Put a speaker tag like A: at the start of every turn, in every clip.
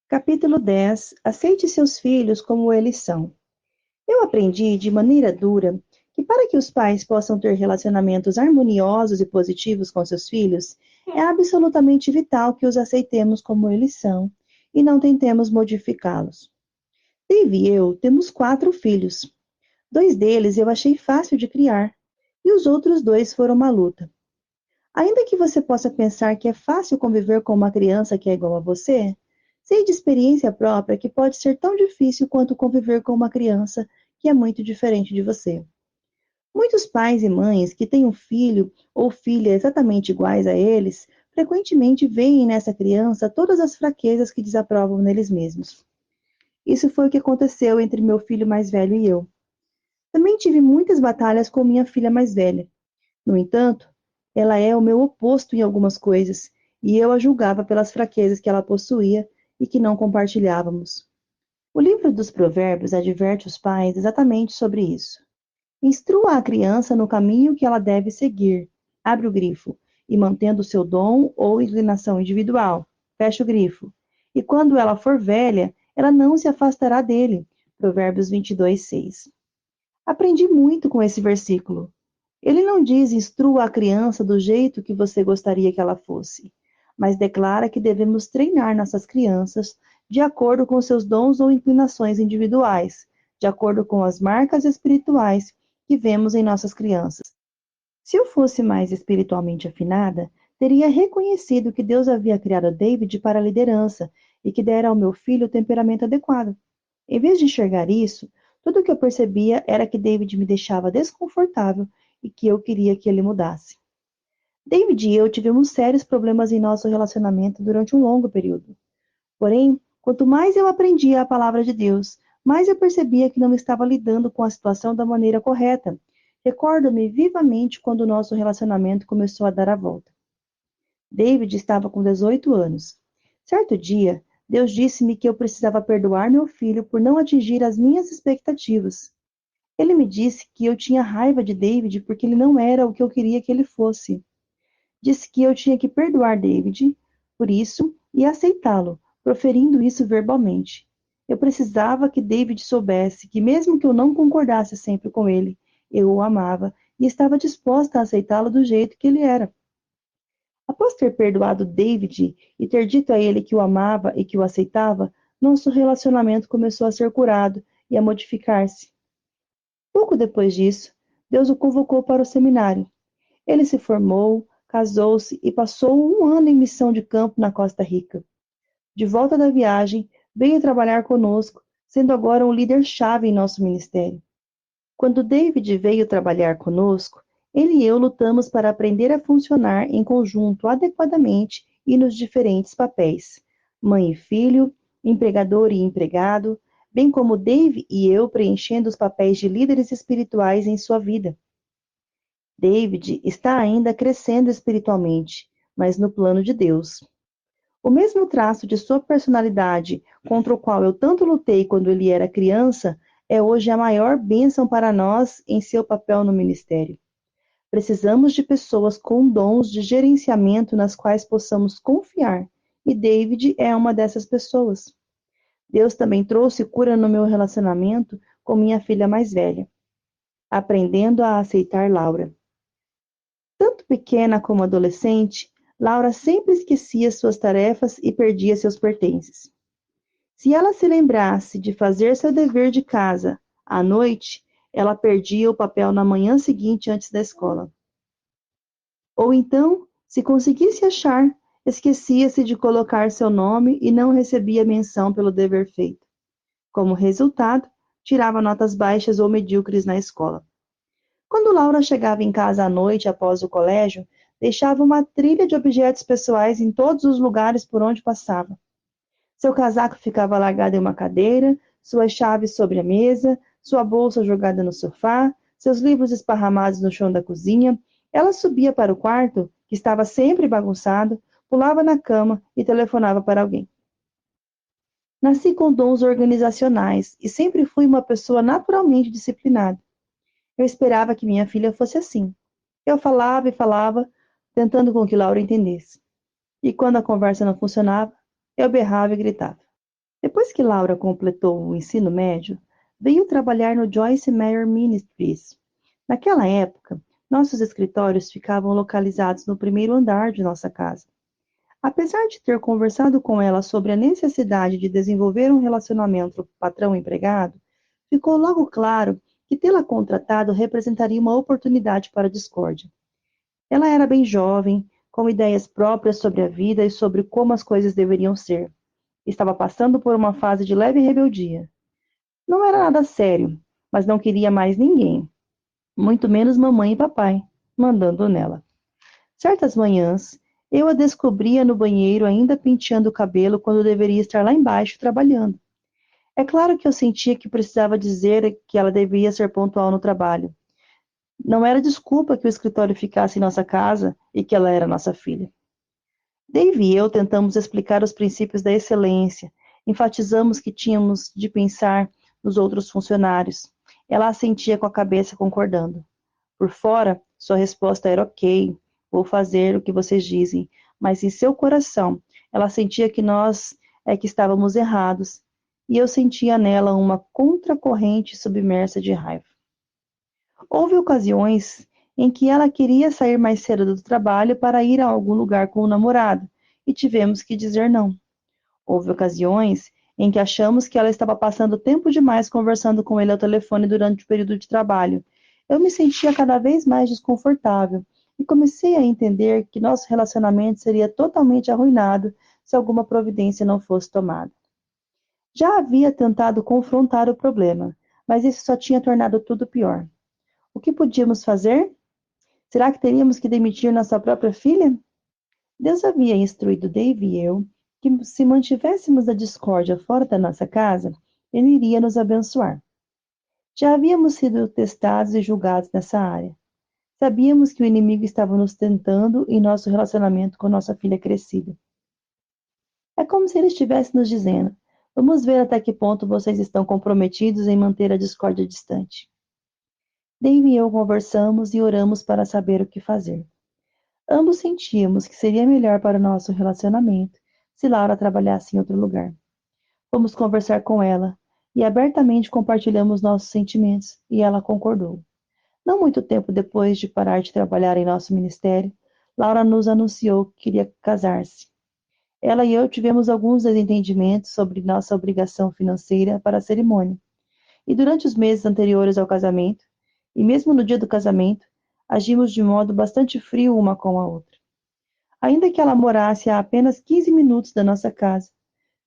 A: Capítulo 10. Aceite seus filhos como eles são. Eu aprendi de maneira dura que para que os pais possam ter relacionamentos harmoniosos e positivos com seus filhos, é absolutamente vital que os aceitemos como eles são e não tentemos modificá-los. Dave e eu temos 4 filhos. 2 deles eu achei fácil de criar e os outros 2 foram uma luta. Ainda que você possa pensar que é fácil conviver com uma criança que é igual a você, sei de experiência própria que pode ser tão difícil quanto conviver com uma criança que é muito diferente de você. Muitos pais e mães que têm um filho ou filha exatamente iguais a eles, frequentemente veem nessa criança todas as fraquezas que desaprovam neles mesmos. Isso foi o que aconteceu entre meu filho mais velho e eu. Também tive muitas batalhas com minha filha mais velha. No entanto, ela é o meu oposto em algumas coisas, e eu a julgava pelas fraquezas que ela possuía e que não compartilhávamos. O livro dos Provérbios adverte os pais exatamente sobre isso. Instrua a criança no caminho que ela deve seguir, abre o grifo, e mantendo o seu dom ou inclinação individual, fecha o grifo. E quando ela for velha, ela não se afastará dele. Provérbios 22:6. Aprendi muito com esse versículo. Ele não diz instrua a criança do jeito que você gostaria que ela fosse, mas declara que devemos treinar nossas crianças de acordo com seus dons ou inclinações individuais, de acordo com as marcas espirituais que vemos em nossas crianças. Se eu fosse mais espiritualmente afinada, teria reconhecido que Deus havia criado David para a liderança e que dera ao meu filho o temperamento adequado. Em vez de enxergar isso, tudo o que eu percebia era que David me deixava desconfortável e que eu queria que ele mudasse. David e eu tivemos sérios problemas em nosso relacionamento durante um longo período. Porém, quanto mais eu aprendia a palavra de Deus, mais eu percebia que não estava lidando com a situação da maneira correta. Recordo-me vivamente quando o nosso relacionamento começou a dar a volta. David estava com 18 anos. Certo dia, Deus disse-me que eu precisava perdoar meu filho por não atingir as minhas expectativas. Ele me disse que eu tinha raiva de David porque ele não era o que eu queria que ele fosse. Disse que eu tinha que perdoar David por isso e aceitá-lo, proferindo isso verbalmente. Eu precisava que David soubesse que, mesmo que eu não concordasse sempre com ele, eu o amava e estava disposta a aceitá-lo do jeito que ele era. Após ter perdoado David e ter dito a ele que o amava e que o aceitava, nosso relacionamento começou a ser curado e a modificar-se. Pouco depois disso, Deus o convocou para o seminário. Ele se formou, casou-se e passou um ano em missão de campo na Costa Rica. De volta da viagem, veio trabalhar conosco, sendo agora um líder-chave em nosso ministério. Quando David veio trabalhar conosco, ele e eu lutamos para aprender a funcionar em conjunto adequadamente e nos diferentes papéis, mãe e filho, empregador e empregado, bem como Dave e eu preenchendo os papéis de líderes espirituais em sua vida. David está ainda crescendo espiritualmente, mas no plano de Deus. O mesmo traço de sua personalidade contra o qual eu tanto lutei quando ele era criança é hoje a maior bênção para nós em seu papel no ministério. Precisamos de pessoas com dons de gerenciamento nas quais possamos confiar, e David é uma dessas pessoas. Deus também trouxe cura no meu relacionamento com minha filha mais velha, aprendendo a aceitar Laura. Tanto pequena como adolescente, Laura sempre esquecia suas tarefas e perdia seus pertences. Se ela se lembrasse de fazer seu dever de casa à noite, ela perdia o papel na manhã seguinte antes da escola. Ou então, se conseguisse achar, esquecia-se de colocar seu nome e não recebia menção pelo dever feito. Como resultado, tirava notas baixas ou medíocres na escola. Quando Laura chegava em casa à noite após o colégio, deixava uma trilha de objetos pessoais em todos os lugares por onde passava. Seu casaco ficava largado em uma cadeira, suas chaves sobre a mesa, sua bolsa jogada no sofá, seus livros esparramados no chão da cozinha. Ela subia para o quarto, que estava sempre bagunçado, pulava na cama e telefonava para alguém. Nasci com dons organizacionais e sempre fui uma pessoa naturalmente disciplinada. Eu esperava que minha filha fosse assim. Eu falava e falava, tentando com que Laura entendesse. E quando a conversa não funcionava, eu berrava e gritava. Depois que Laura completou o ensino médio, veio trabalhar no Joyce Meyer Ministries. Naquela época, nossos escritórios ficavam localizados no primeiro andar de nossa casa. Apesar de ter conversado com ela sobre a necessidade de desenvolver um relacionamento patrão-empregado, ficou logo claro que tê-la contratado representaria uma oportunidade para a discórdia. Ela era bem jovem, com ideias próprias sobre a vida e sobre como as coisas deveriam ser. Estava passando por uma fase de leve rebeldia. Não era nada sério, mas não queria mais ninguém, muito menos mamãe e papai, mandando nela. Certas manhãs, eu a descobria no banheiro ainda penteando o cabelo quando deveria estar lá embaixo trabalhando. É claro que eu sentia que precisava dizer que ela devia ser pontual no trabalho. Não era desculpa que o escritório ficasse em nossa casa e que ela era nossa filha. Dave e eu tentamos explicar os princípios da excelência, enfatizamos que tínhamos de pensar nos outros funcionários. Ela assentia com a cabeça, concordando. Por fora, sua resposta era ok, vou fazer o que vocês dizem, mas em seu coração, ela sentia que nós é que estávamos errados, e eu sentia nela uma contracorrente submersa de raiva. Houve ocasiões em que ela queria sair mais cedo do trabalho para ir a algum lugar com o namorado, e tivemos que dizer não. Houve ocasiões em que achamos que ela estava passando tempo demais conversando com ele ao telefone durante o período de trabalho. Eu me sentia cada vez mais desconfortável e comecei a entender que nosso relacionamento seria totalmente arruinado se alguma providência não fosse tomada. Já havia tentado confrontar o problema, mas isso só tinha tornado tudo pior. O que podíamos fazer? Será que teríamos que demitir nossa própria filha? Deus havia instruído Dave e eu que, se mantivéssemos a discórdia fora da nossa casa, ele iria nos abençoar. Já havíamos sido testados e julgados nessa área. Sabíamos que o inimigo estava nos tentando em nosso relacionamento com nossa filha crescida. É como se ele estivesse nos dizendo: vamos ver até que ponto vocês estão comprometidos em manter a discórdia distante. Dave e eu conversamos e oramos para saber o que fazer. Ambos sentíamos que seria melhor para o nosso relacionamento se Laura trabalhasse em outro lugar. Fomos conversar com ela e abertamente compartilhamos nossos sentimentos, e ela concordou. Não muito tempo depois de parar de trabalhar em nosso ministério, Laura nos anunciou que queria casar-se. Ela e eu tivemos alguns desentendimentos sobre nossa obrigação financeira para a cerimônia, e durante os meses anteriores ao casamento, e mesmo no dia do casamento, agimos de modo bastante frio uma com a outra. Ainda que ela morasse a apenas 15 minutos da nossa casa,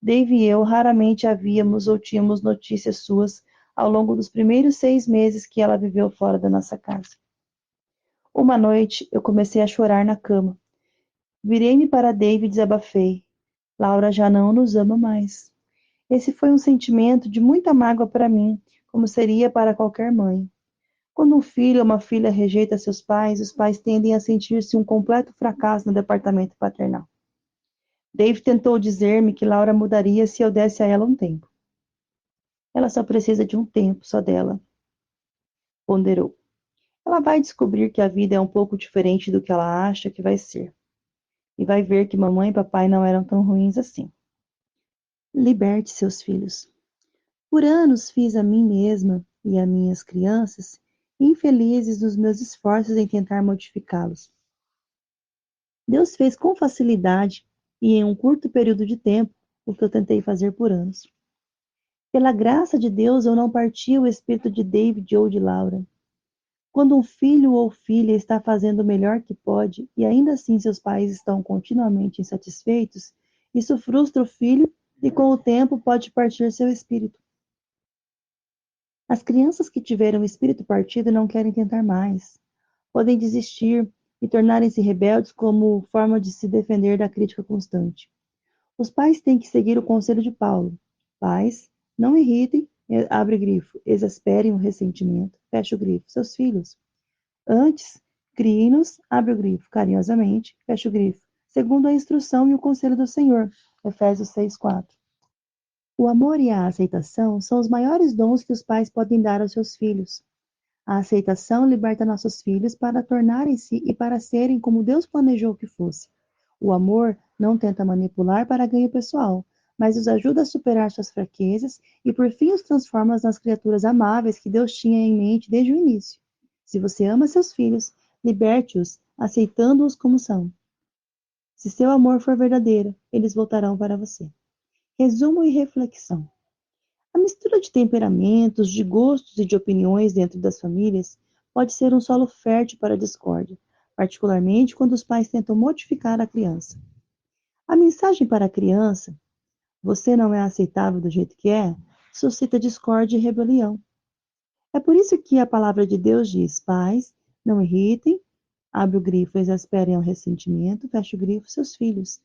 A: Dave e eu raramente a víamos ou tínhamos notícias suas ao longo dos primeiros 6 meses que ela viveu fora da nossa casa. Uma noite, eu comecei a chorar na cama. Virei-me para Dave e desabafei. Laura já não nos ama mais. Esse foi um sentimento de muita mágoa para mim, como seria para qualquer mãe. Quando um filho ou uma filha rejeita seus pais, os pais tendem a sentir-se um completo fracasso no departamento paternal. Dave tentou dizer-me que Laura mudaria se eu desse a ela um tempo. Ela só precisa de um tempo só dela, ponderou. Ela vai descobrir que a vida é um pouco diferente do que ela acha que vai ser. E vai ver que mamãe e papai não eram tão ruins assim. Liberte seus filhos. Por anos fiz a mim mesma e a minhas crianças infelizes nos meus esforços em tentar modificá-los. Deus fez com facilidade e em um curto período de tempo o que eu tentei fazer por anos. Pela graça de Deus, eu não parti o espírito de David ou de Laura. Quando um filho ou filha está fazendo o melhor que pode e ainda assim seus pais estão continuamente insatisfeitos, isso frustra o filho e com o tempo pode partir seu espírito. As crianças que tiveram o espírito partido não querem tentar mais. Podem desistir e tornarem-se rebeldes como forma de se defender da crítica constante. Os pais têm que seguir o conselho de Paulo. Pais, não irritem, abre grifo, exasperem o ressentimento, fecha o grifo, seus filhos. Antes, criem-nos, abre o grifo, carinhosamente, fecha o grifo, segundo a instrução e o conselho do Senhor. Efésios 6:4. O amor e a aceitação são os maiores dons que os pais podem dar aos seus filhos. A aceitação liberta nossos filhos para tornarem-se e para serem como Deus planejou que fosse. O amor não tenta manipular para ganho pessoal, mas os ajuda a superar suas fraquezas e por fim os transforma nas criaturas amáveis que Deus tinha em mente desde o início. Se você ama seus filhos, liberte-os, aceitando-os como são. Se seu amor for verdadeiro, eles voltarão para você. Resumo e reflexão. A mistura de temperamentos, de gostos e de opiniões dentro das famílias pode ser um solo fértil para a discórdia, particularmente quando os pais tentam modificar a criança. A mensagem para a criança, você não é aceitável do jeito que é, suscita discórdia e rebelião. É por isso que a palavra de Deus diz: pais, não irritem, abre o grifo, exasperem o ressentimento, fecha o grifo, seus filhos.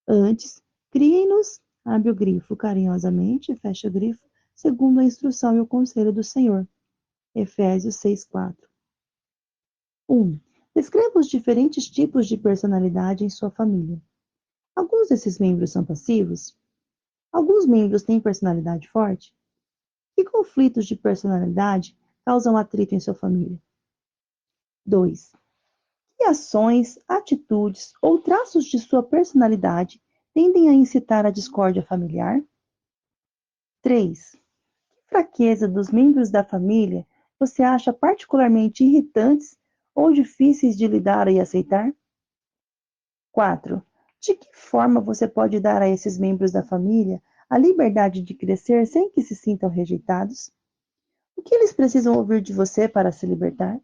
A: Antes, criem-nos, abre o grifo carinhosamente, fecha o grifo, segundo a instrução e o conselho do Senhor. Efésios 6:4. 1. Descreva os diferentes tipos de personalidade em sua família. Alguns desses membros são passivos? Alguns membros têm personalidade forte? Que conflitos de personalidade causam atrito em sua família? 2. Que ações, atitudes ou traços de sua personalidade tendem a incitar a discórdia familiar? 3. Que fraqueza dos membros da família você acha particularmente irritantes ou difíceis de lidar e aceitar? 4. De que forma você pode dar a esses membros da família a liberdade de crescer sem que se sintam rejeitados? O que eles precisam ouvir de você para se libertar?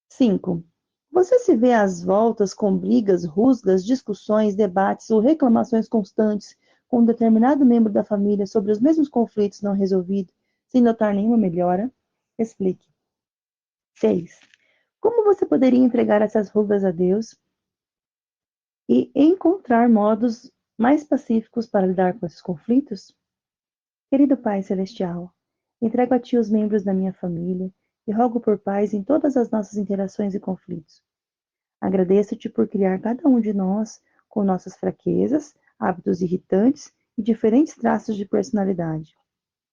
A: 5. Você se vê às voltas com brigas, rusgas, discussões, debates ou reclamações constantes com um determinado membro da família sobre os mesmos conflitos não resolvidos, sem notar nenhuma melhora? Explique. 6. Como você poderia entregar essas rugas a Deus e encontrar modos mais pacíficos para lidar com esses conflitos? Querido Pai Celestial, entrego a Ti os membros da minha família e rogo por paz em todas as nossas interações e conflitos. Agradeço-te por criar cada um de nós com nossas fraquezas, hábitos irritantes e diferentes traços de personalidade.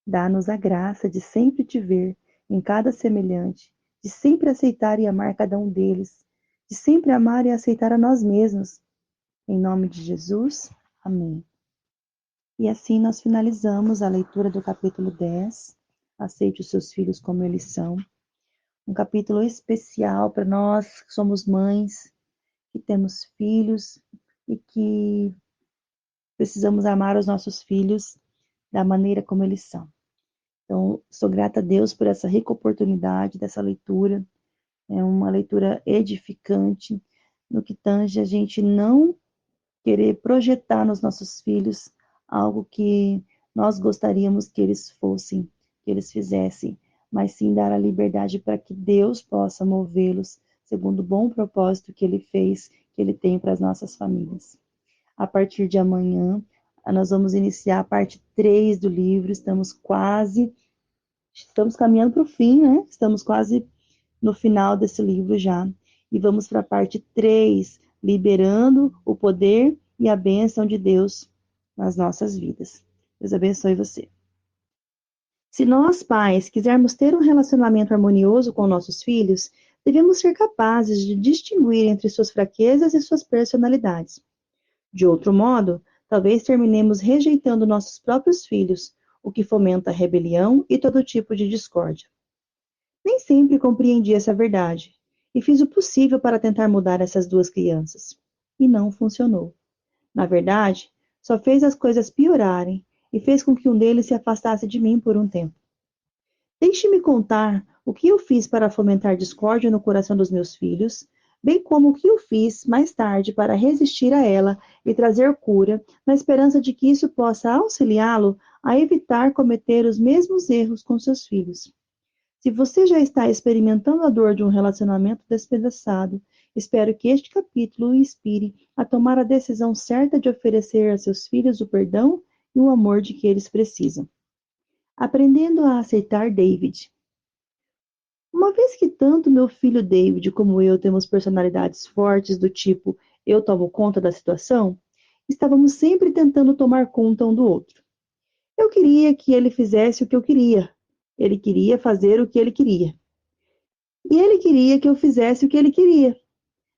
A: Dá-nos a graça de sempre te ver em cada semelhante, de sempre aceitar e amar cada um deles, de sempre amar e aceitar a nós mesmos. Em nome de Jesus, amém. E assim nós finalizamos a leitura do capítulo 10. Aceite os seus filhos como eles são. Um capítulo especial para nós que somos mães, que temos filhos e que precisamos amar os nossos filhos da maneira como eles são. Então, sou grata a Deus por essa rica oportunidade dessa leitura. É uma leitura edificante no que tange a gente não querer projetar nos nossos filhos algo que nós gostaríamos que eles fossem, que eles fizessem, mas sim dar a liberdade para que Deus possa movê-los segundo o bom propósito que Ele fez, que Ele tem para as nossas famílias. A partir de amanhã, nós vamos iniciar a parte 3 do livro, estamos caminhando para o fim, né? Estamos quase no final desse livro já. E vamos para a parte 3, liberando o poder e a bênção de Deus nas nossas vidas. Deus abençoe você. Se nós, pais, quisermos ter um relacionamento harmonioso com nossos filhos, devemos ser capazes de distinguir entre suas fraquezas e suas personalidades. De outro modo, talvez terminemos rejeitando nossos próprios filhos, o que fomenta a rebelião e todo tipo de discórdia. Nem sempre compreendi essa verdade, e fiz o possível para tentar mudar essas duas crianças. E não funcionou. Na verdade, só fez as coisas piorarem e fez com que um deles se afastasse de mim por um tempo. Deixe-me contar o que eu fiz para fomentar discórdia no coração dos meus filhos, bem como o que eu fiz mais tarde para resistir a ela e trazer cura, na esperança de que isso possa auxiliá-lo a evitar cometer os mesmos erros com seus filhos. Se você já está experimentando a dor de um relacionamento despedaçado, espero que este capítulo o inspire a tomar a decisão certa de oferecer a seus filhos o perdão e o amor de que eles precisam. Aprendendo a aceitar David. Uma vez que tanto meu filho David como eu temos personalidades fortes do tipo eu tomo conta da situação, estávamos sempre tentando tomar conta um do outro. Eu queria que ele fizesse o que eu queria. Ele queria fazer o que ele queria. E ele queria que eu fizesse o que ele queria.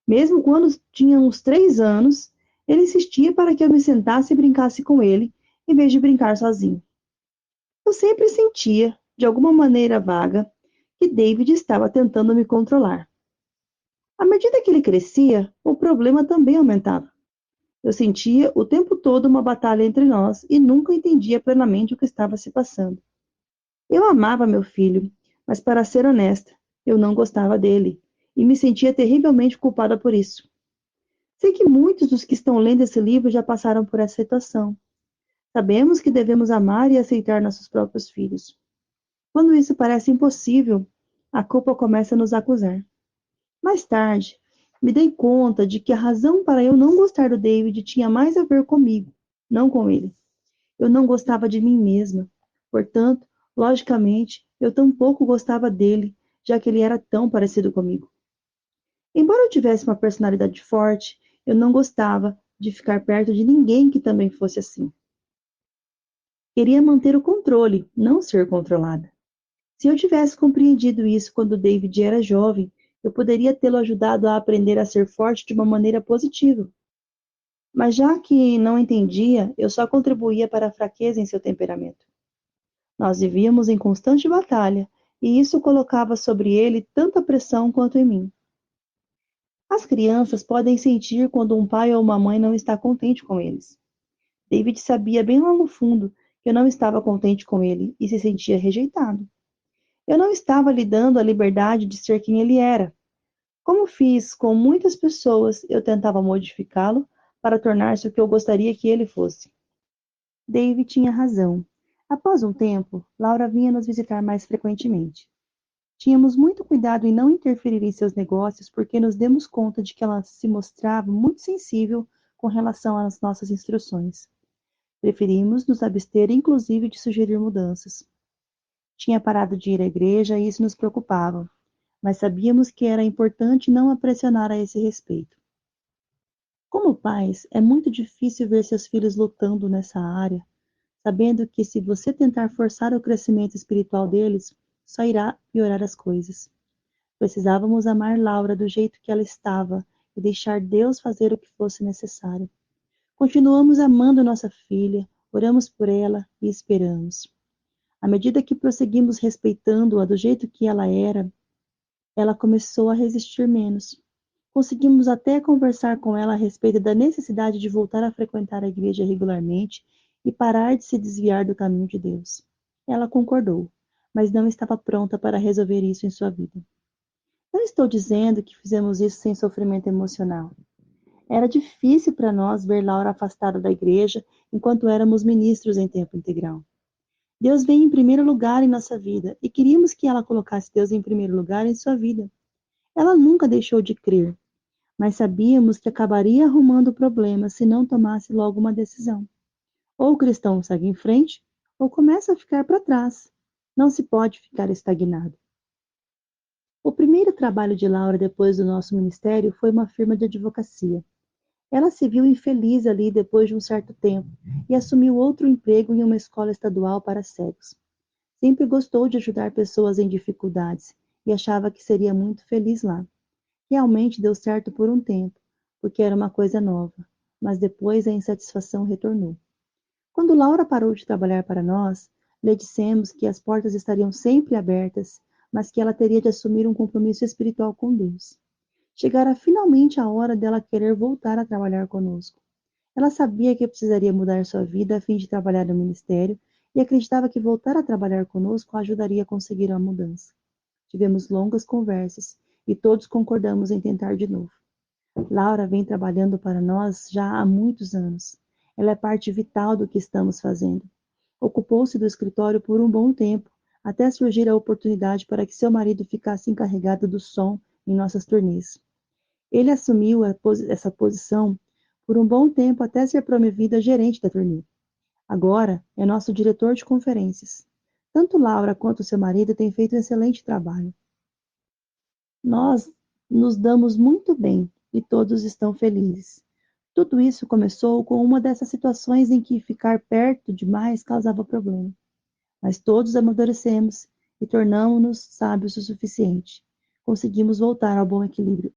A: Mesmo quando tinha uns 3 anos, Ele insistia para que eu me sentasse e brincasse com ele, em vez de brincar sozinho. Eu sempre sentia, de alguma maneira vaga, que David estava tentando me controlar. À medida que ele crescia, o problema também aumentava. Eu sentia o tempo todo uma batalha entre nós e nunca entendia plenamente o que estava se passando. Eu amava meu filho, mas para ser honesta, eu não gostava dele e me sentia terrivelmente culpada por isso. Sei que muitos dos que estão lendo esse livro já passaram por essa situação. Sabemos que devemos amar e aceitar nossos próprios filhos. Quando isso parece impossível, a culpa começa a nos acusar. Mais tarde, me dei conta de que a razão para eu não gostar do David tinha mais a ver comigo, não com ele. Eu não gostava de mim mesma. Portanto, logicamente, eu tampouco gostava dele, já que ele era tão parecido comigo. Embora eu tivesse uma personalidade forte, eu não gostava de ficar perto de ninguém que também fosse assim. Queria manter o controle, não ser controlada. Se eu tivesse compreendido isso quando David era jovem, eu poderia tê-lo ajudado a aprender a ser forte de uma maneira positiva. Mas já que não entendia, eu só contribuía para a fraqueza em seu temperamento. Nós vivíamos em constante batalha, e isso colocava sobre ele tanta pressão quanto em mim. As crianças podem sentir quando um pai ou uma mãe não está contente com eles. David sabia bem lá no fundo que eu não estava contente com ele e se sentia rejeitado. Eu não estava lhe dando a liberdade de ser quem ele era. Como fiz com muitas pessoas, eu tentava modificá-lo para tornar-se o que eu gostaria que ele fosse. David tinha razão. Após um tempo, Laura vinha nos visitar mais frequentemente. Tínhamos muito cuidado em não interferir em seus negócios porque nos demos conta de que ela se mostrava muito sensível com relação às nossas instruções. Preferimos nos abster inclusive de sugerir mudanças. Tinha parado de ir à igreja e isso nos preocupava, mas sabíamos que era importante não a pressionar a esse respeito. Como pais, é muito difícil ver seus filhos lutando nessa área, sabendo que se você tentar forçar o crescimento espiritual deles, só irá piorar as coisas. Precisávamos amar Laura do jeito que ela estava e deixar Deus fazer o que fosse necessário. Continuamos amando nossa filha, oramos por ela e esperamos. À medida que prosseguimos respeitando-a do jeito que ela era, ela começou a resistir menos. Conseguimos até conversar com ela a respeito da necessidade de voltar a frequentar a igreja regularmente e parar de se desviar do caminho de Deus. Ela concordou, mas não estava pronta para resolver isso em sua vida. Não estou dizendo que fizemos isso sem sofrimento emocional. Era difícil para nós ver Laura afastada da igreja enquanto éramos ministros em tempo integral. Deus vem em primeiro lugar em nossa vida e queríamos que ela colocasse Deus em primeiro lugar em sua vida. Ela nunca deixou de crer, mas sabíamos que acabaria arrumando o problema se não tomasse logo uma decisão. Ou o cristão segue em frente, ou começa a ficar para trás. Não se pode ficar estagnado. O primeiro trabalho de Laura depois do nosso ministério foi uma firma de advocacia. Ela se viu infeliz ali depois de um certo tempo e assumiu outro emprego em uma escola estadual para cegos. Sempre gostou de ajudar pessoas em dificuldades e achava que seria muito feliz lá. Realmente deu certo por um tempo, porque era uma coisa nova, mas depois a insatisfação retornou. Quando Laura parou de trabalhar para nós, lhe dissemos que as portas estariam sempre abertas, mas que ela teria de assumir um compromisso espiritual com Deus. Chegara finalmente a hora dela querer voltar a trabalhar conosco. Ela sabia que precisaria mudar sua vida a fim de trabalhar no ministério e acreditava que voltar a trabalhar conosco a ajudaria a conseguir a mudança. Tivemos longas conversas e todos concordamos em tentar de novo. Laura vem trabalhando para nós já há muitos anos. Ela é parte vital do que estamos fazendo. Ocupou-se do escritório por um bom tempo, até surgir a oportunidade para que seu marido ficasse encarregado do som em nossas turnês. Ele assumiu essa posição por um bom tempo até ser promovido a gerente da turnê. Agora é nosso diretor de conferências. Tanto Laura quanto seu marido têm feito um excelente trabalho. Nós nos damos muito bem e todos estão felizes. Tudo isso começou com uma dessas situações em que ficar perto demais causava problema. Mas todos amadurecemos e tornamo-nos sábios o suficiente. Conseguimos voltar ao bom equilíbrio